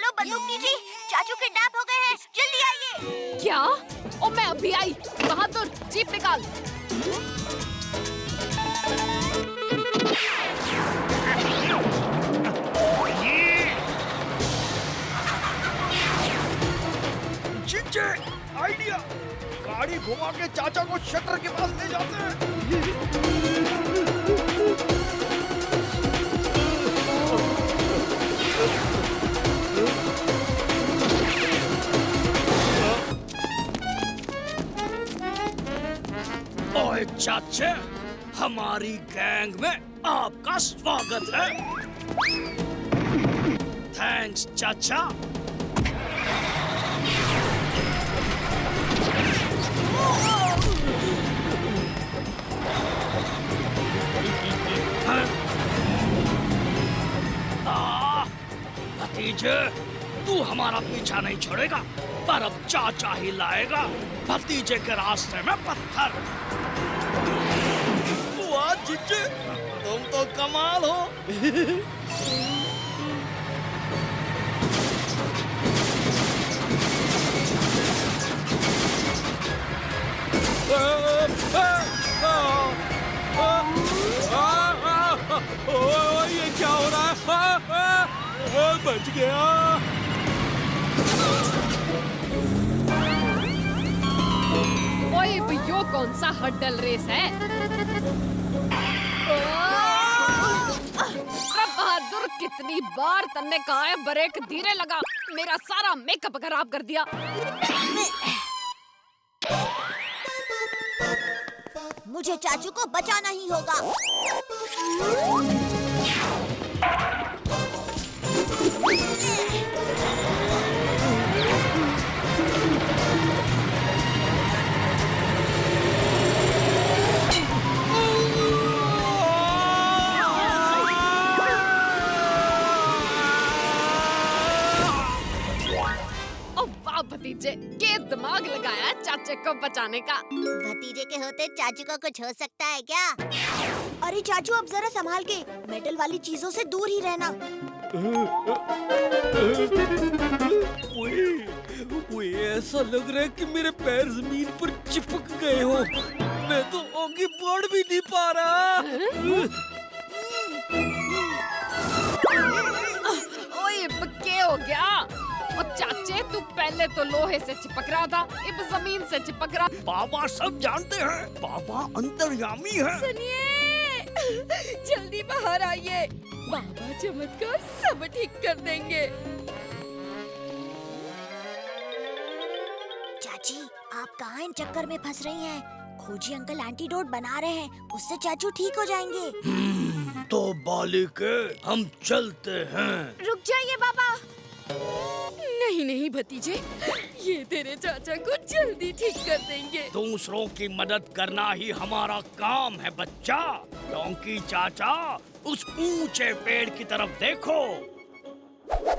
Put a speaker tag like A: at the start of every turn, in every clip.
A: Hello Bandookni जी, चाचू kidnap हो गए हैं, जल्दी आइए।
B: क्या? ओ मैं अभी आई। बहादुर जीप निकाल।
C: चिंचे, आइडिया, गाड़ी घुमा के चाचा को शटर के पास ले जाते हैं। ओए चाचा, हमारी गैंग में आपका स्वागत है। थैंक्स चाचा। भतीजे, तू हमारा पीछा नहीं छोड़ेगा, पर अब चाचा ही लाएगा भतीजे के रास्ते में पत्थर। वाह जीजे, तुम तो कमाल हो। ये क्या हो रहा है? बच गया।
B: ओए भैया, कौन सा हडल रेस है? बहादुर, कितनी बार तन्ने कहा है ब्रेक धीरे लगा। मेरा सारा मेकअप खराब कर दिया।
A: मुझे चाचू को बचाना ही होगा।
B: भतीजे, के दिमाग लगाया चाचे को बचाने का।
A: भतीजे के होते चाचू को कुछ हो सकता है क्या? अरे चाचू, अब जरा संभाल के, मेटल वाली चीजों से दूर ही रहना।
C: ओए, ऐसा लग रहा है कि मेरे पैर जमीन पर चिपक गए हो। मैं तो आगे बढ़ भी नहीं पा रहा।
B: ओए, क्या हो गया? और चाचे, तू पहले तो लोहे से चिपक रहा था, अब जमीन से चिपक रहा।
C: बाबा सब जानते हैं, बाबा अंतर्यामी है।
D: सुनिए, जल्दी बाहर आइए, बाबा चमत्कार सब ठीक कर देंगे।
A: चाची, आप कहाँ इन चक्कर में फंस रही हैं? खोजी अंकल एंटीडोट बना रहे हैं, उससे चाचू ठीक हो जाएंगे।
C: तो बालिके, हम चलते हैं।
D: रुक जाइए बाबा। नहीं नहीं भतीजे, ये तेरे चाचा को जल्दी ठीक कर देंगे।
C: दूसरों की मदद करना ही हमारा काम है बच्चा। डोंकी चाचा, उस ऊंचे पेड़ की तरफ देखो।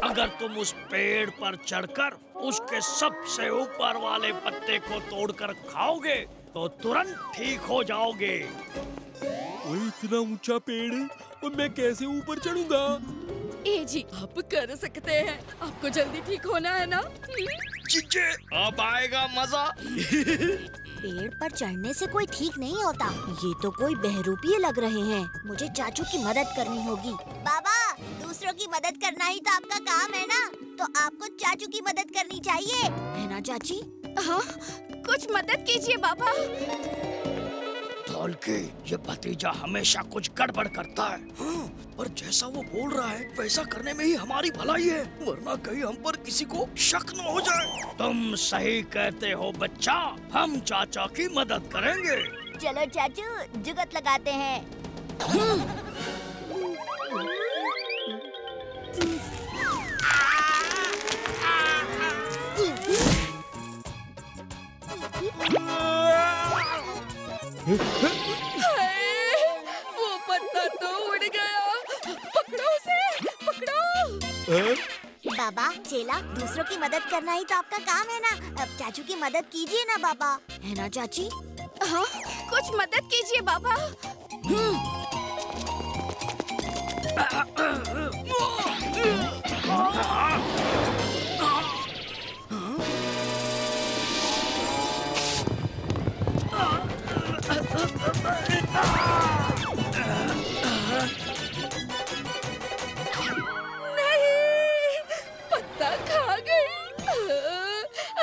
C: अगर तुम उस पेड़ पर चढ़कर उसके सबसे ऊपर वाले पत्ते को तोड़कर खाओगे तो तुरंत ठीक हो जाओगे। वो इतना ऊंचा पेड़ है और मैं कैसे ऊपर चढ़ूंगा?
D: ए जी, आप कर सकते हैं, आपको जल्दी ठीक होना है ना?
C: चिच्चे, अब आएगा मजा।
A: पेड़ पर चढ़ने से कोई ठीक नहीं होता। ये तो कोई बहरूपिये लग रहे हैं। मुझे चाचू की मदद करनी होगी। बाबा, दूसरों की मदद करना ही तो आपका काम है ना, तो आपको चाचू की मदद करनी चाहिए, है ना चाची?
D: हाँ, कुछ मदद कीजिए बाबा।
C: के ये भतीजा हमेशा कुछ गड़बड़ करता है। हाँ, पर जैसा वो बोल रहा है वैसा करने में ही हमारी भलाई है, वरना कहीं हम पर किसी को शक न हो जाए। तुम सही कहते हो बच्चा, हम चाचा की मदद करेंगे।
A: चलो चाचू, जुगत लगाते हैं।
D: वो पत्ता तो उड़ गया। पकड़ो उसे, पकड़ो।
A: बाबा, चेला, दूसरों की मदद करना ही तो आपका काम है ना, अब चाचू की मदद कीजिए ना बाबा, है ना चाची?
D: हाँ, कुछ मदद कीजिए बाबा।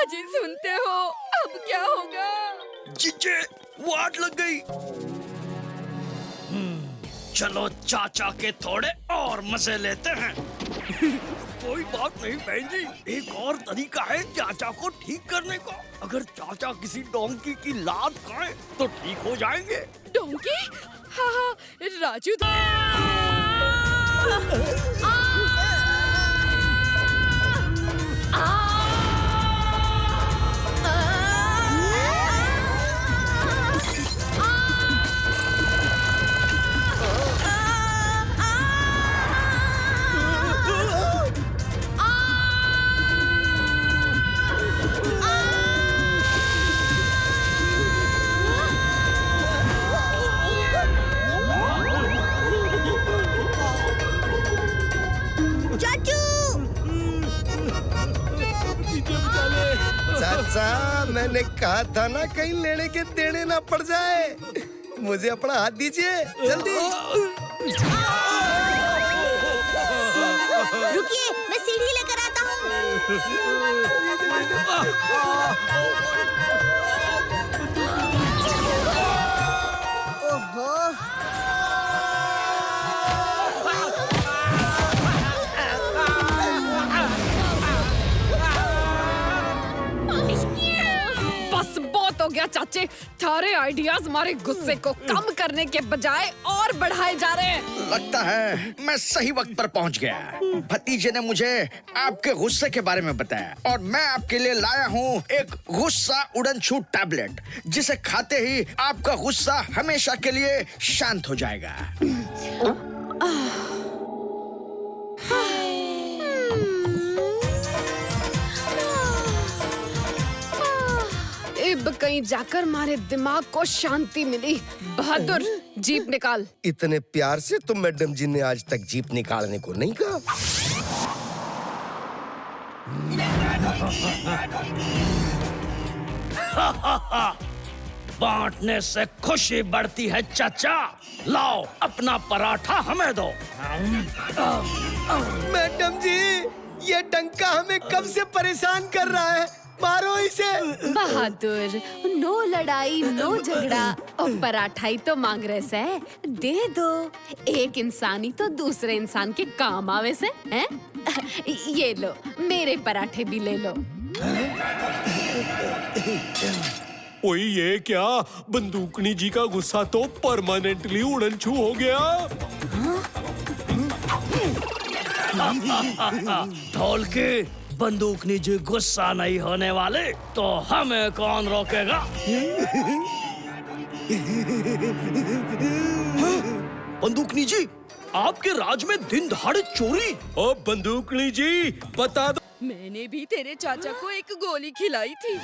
D: जी सुनते हो, अब क्या होगा?
C: जीजे, वो आग लग गई। चलो चाचा के थोड़े और मजे लेते हैं। कोई बात नहीं बहन जी, एक और तरीका है चाचा को ठीक करने का। अगर चाचा किसी डोंकी की लात खाएं तो ठीक हो जाएंगे।
D: डोंकी? हाँ हाँ, राजू
E: चाचा, मैंने कहा था ना कहीं लेने के देने ना पड़ जाए। मुझे अपना हाथ दीजिए जल्दी।
A: रुकिए, मैं सीढ़ी लेकर आता हूँ। ओहो,
B: बस बहुत हो गया चाचे। थारे आइडियाज हमारे गुस्से को कम करने के बजाय और बढ़ाए जा रहे हैं।
F: लगता है मैं सही वक्त पर पहुंच गया। भतीजे ने मुझे आपके गुस्से के बारे में बताया और मैं आपके लिए लाया हूँ एक गुस्सा उड़नछू टैबलेट, जिसे खाते ही आपका गुस्सा हमेशा के लिए शांत हो जाएगा।
B: अब कहीं जाकर हमारे दिमाग को शांति मिली। बहादुर, जीप निकाल।
E: इतने प्यार से तो मैडम जी ने आज तक जीप निकालने को नहीं कहा।
C: बांटने से खुशी बढ़ती है चाचा। लाओ अपना पराठा हमें दो।
E: मैडम जी, ये डंका हमें कब से परेशान कर रहा है। मारो इसे।
B: बहादुर, नो लड़ाई नो झगड़ा और पराठा ही तो मांग रहे से, दे दो। एक इंसान ही तो दूसरे इंसान के काम आवे से, हैं? ये लो, मेरे पराठे भी ले लो।
G: ओए ये क्या, बंदूकनी जी का गुस्सा तो परमानेंटली उड़नछू हो गया।
C: ढोलकी, बंदूकनी जी गुस्सा नहीं होने वाले तो हमें कौन रोकेगा। बंदूकनी जी, आपके राज में दिन दहाड़े चोरी।
G: ओ बंदूकनी जी, बता दो।
D: मैंने भी तेरे चाचा को एक गोली खिलाई थी।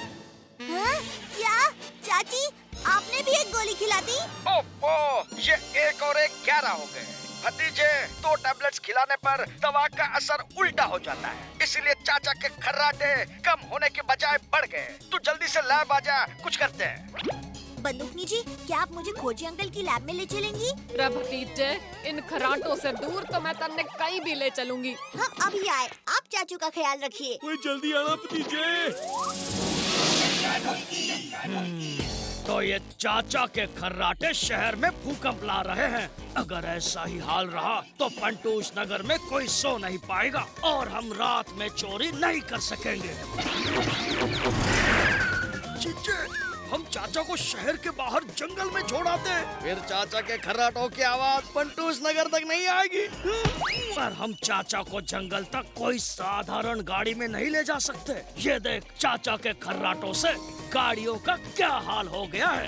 A: हाँ? क्या चाची, आपने भी एक गोली खिला दी?
F: ओह, ये 1 और 1 11 हो गए। भतीजे, 2 टैबलेट्स खिलाने पर दवा का असर उल्टा हो जाता है, इसलिए चाचा के खर्राटे कम होने के बजाय बढ़ गए। तू जल्दी से लैब आ जा, कुछ करते हैं।
A: बंदूकनी जी, क्या आप मुझे खोजी अंकल की लैब में ले चलेंगी?
B: रे भतीजे, इन खराटों से दूर तो मैं तन्ने कहीं भी ले चलूंगी।
A: हाँ, अभी आए। आप चाचू का ख्याल रखिए।
G: ओए जल्दी आना भतीजे।
C: तो ये चाचा के खर्राटे शहर में भूकंप ला रहे हैं। अगर ऐसा ही हाल रहा तो फंटूस नगर में कोई सो नहीं पाएगा और हम रात में चोरी नहीं कर सकेंगे। जीजे, हम चाचा को शहर के बाहर जंगल में छोड़ आते हैं। फिर चाचा के खर्राटों की आवाज फंटूस नगर तक नहीं आएगी। पर हम चाचा को जंगल तक कोई साधारण गाड़ी में नहीं ले जा सकते। ये देख, चाचा के खर्राटों से गाड़ियों का क्या हाल हो गया है।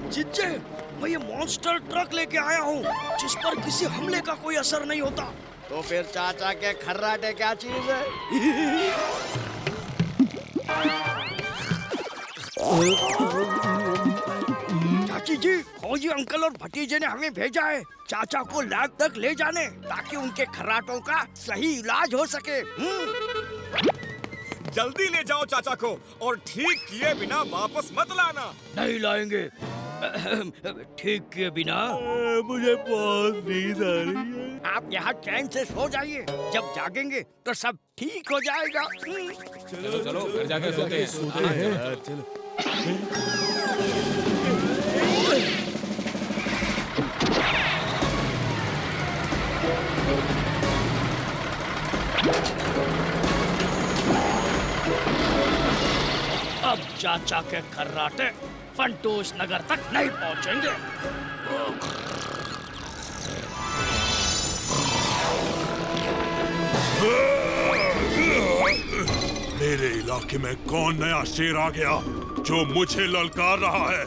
C: जिज्जे, मैं ये मॉन्स्टर ट्रक लेके आया हूँ जिस पर किसी हमले का कोई असर नहीं होता। तो फिर चाचा के खर्राटे क्या चीज है? चाची जी, फौजी अंकल और भतीजे ने हमें भेजा है चाचा को लैब तक ले जाने, ताकि उनके खर्राटों का सही इलाज हो सके।
H: जल्दी ले जाओ चाचा को और ठीक किए बिना वापस मत लाना।
C: नहीं लाएंगे। ठीक किए बिना
G: मुझे बहुत नींद आ रही है।
C: आप यहाँ चैन से सो जाइए। जब जागेंगे तो सब ठीक हो जाएगा।
H: चलो चलो घर जाकर सोते हैं।
G: चलो।
C: अब चाचा के खर्राटे फंटूस नगर तक नहीं पहुँचेंगे।
G: मेरे इलाके में कौन नया शेर आ गया जो मुझे ललकार रहा है?